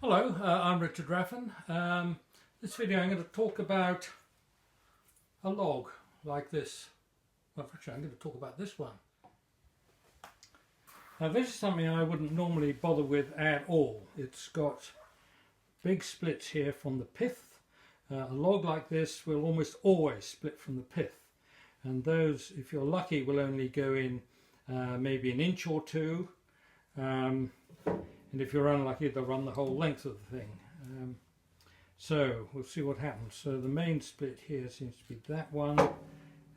Hello, I'm Richard Raffan. This video I'm going to talk about a log like this. Well, actually I'm going to talk about this one. Now this is something I wouldn't normally bother with at all. It's got big splits here from the pith. A log like this will almost always split from the pith, and those, if you're lucky, will only go in maybe an inch or two. And if you're unlucky, they'll run the whole length of the thing. So we'll see what happens. So the main split here seems to be that one,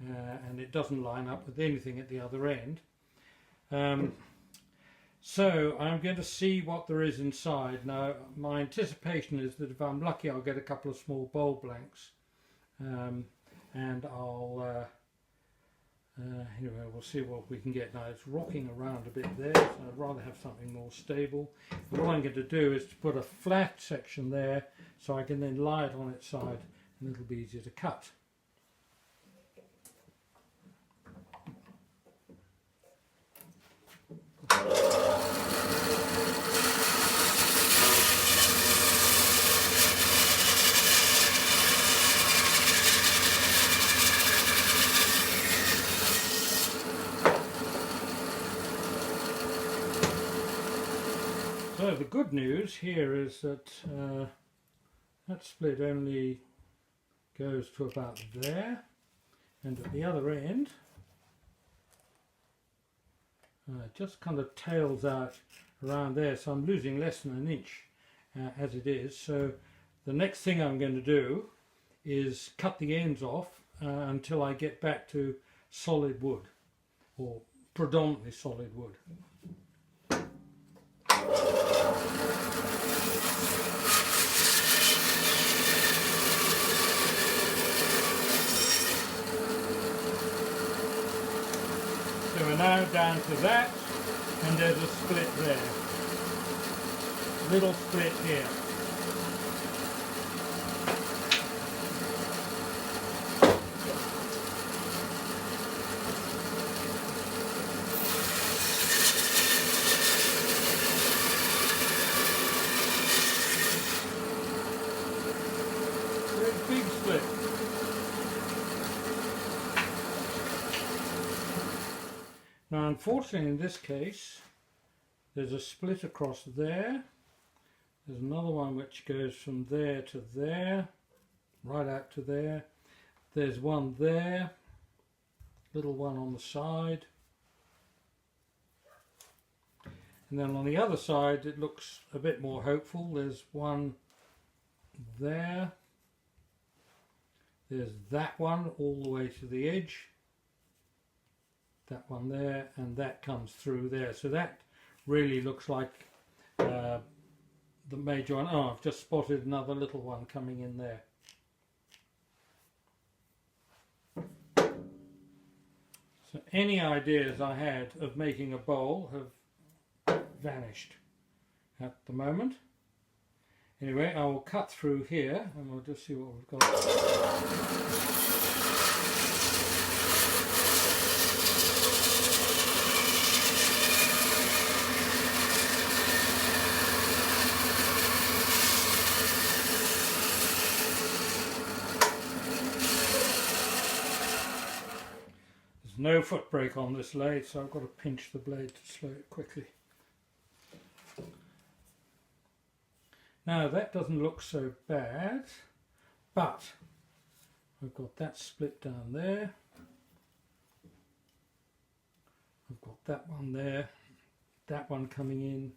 and it doesn't line up with anything at the other end. So I'm going to see what there is inside. Now my anticipation is that if I'm lucky I'll get a couple of small bowl blanks, and I'll anyway, we'll see what we can get. Now it's rocking around a bit there, so I'd rather have something more stable. But what I'm going to do is to put a flat section there so I can then lie it on its side and it'll be easier to cut. So the good news here is that that split only goes to about there, and at the other end it just kind of tails out around there, so I'm losing less than an inch as it is. So the next thing I'm going to do is cut the ends off until I get back to solid wood, or predominantly solid wood. So we're now down to that, and there's a split there, little split here. Big split. Now unfortunately in this case there's a split across there. There's another one which goes from there to there, right out to there. There's one there, little one on the side. And then on the other side it looks a bit more hopeful. There's one there. There's that one all the way to the edge, that one there, and that comes through there. So that really looks like the major one. Oh, I've just spotted another little one coming in there. So any ideas I had of making a bowl have vanished at the moment. Anyway, I will cut through here and we'll just see what we've got. There's no foot brake on this lathe, so I've got to pinch the blade to slow it quickly. Now that doesn't look so bad, but I've got that split down there. I've got that one there, that one coming in.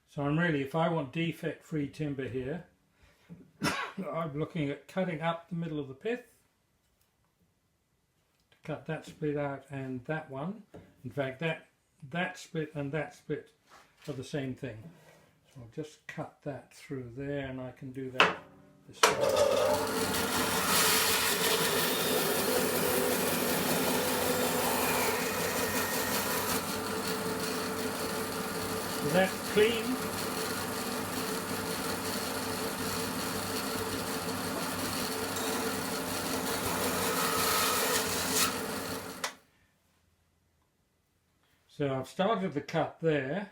So I'm really, if I want defect-free timber here, I'm looking at cutting up the middle of the pith to cut that split out and that one. In fact, that split and that split are the same thing. I'll just cut that through there, and I can do that this way. So that's clean. So I've started the cut there,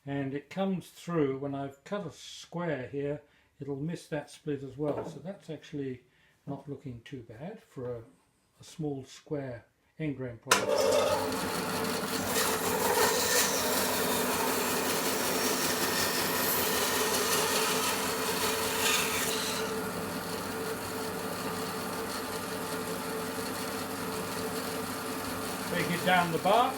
and it comes through. When I've cut a square here, it'll miss that split as well, so that's actually not looking too bad for a small square end grain product. Take it down the bark.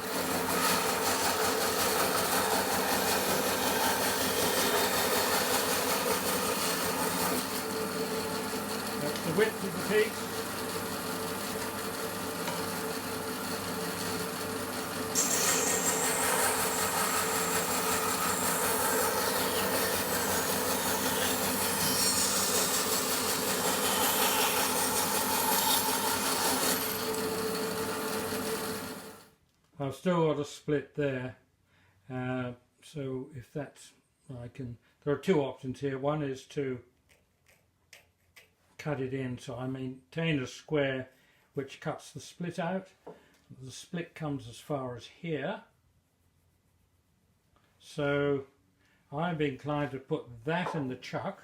That's the width of the piece. I've still got a split there, so if that's, there are two options here. One is to cut it in, so I maintain a square which cuts the split out. The split comes as far as here, so I'm inclined to put that in the chuck,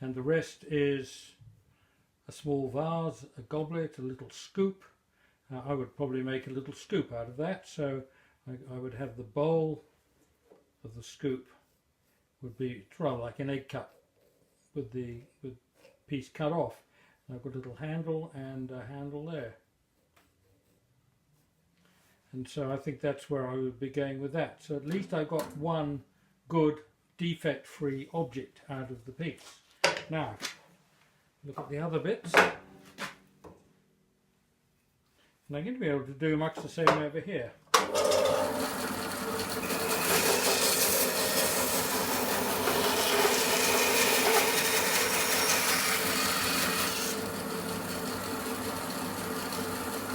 and the rest is a small vase, a goblet, a little scoop. I would probably make a little scoop out of that, so I would have the bowl of the scoop would be rather like an egg cup with the piece cut off. And I've got a little handle and a handle there. And so I think that's where I would be going with that. So at least I've got one good defect-free object out of the piece. Now, look at the other bits. And I'm going to be able to do much the same over here.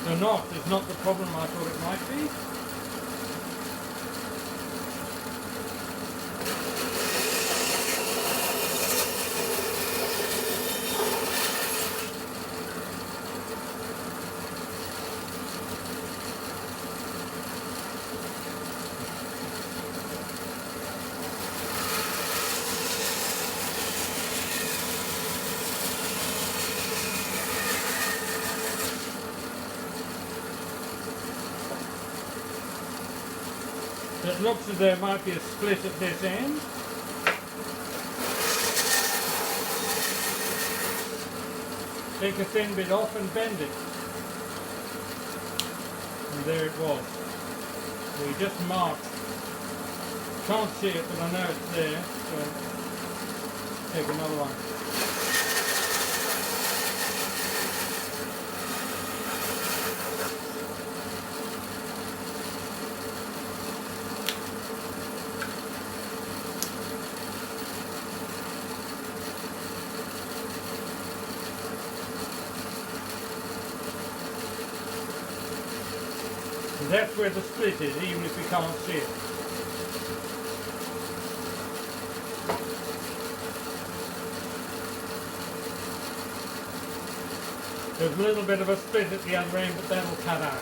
The knot is not the problem I thought it might be. It looks as though there might be a split at this end. Take a thin bit off and bend it. And there it was. So you just mark. Can't see it, but I know it's there. So take another one. That's where the split is, even if we can't see it. There's a little bit of a split at the other end, but that'll cut out.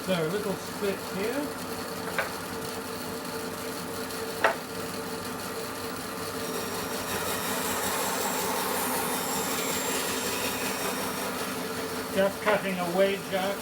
So a little split here. Just cutting a wedge out.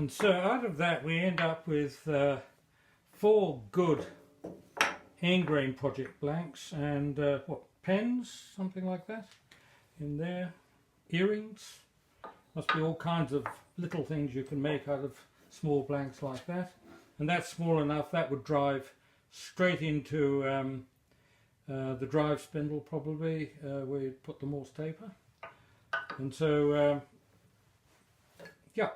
And so out of that we end up with 4 good end grain project blanks and what, pens, something like that in there, earrings, must be all kinds of little things you can make out of small blanks like that. And that's small enough that would drive straight into the drive spindle probably, where you'd put the Morse taper. And so yeah,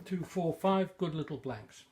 2, 4, 5 good little blanks.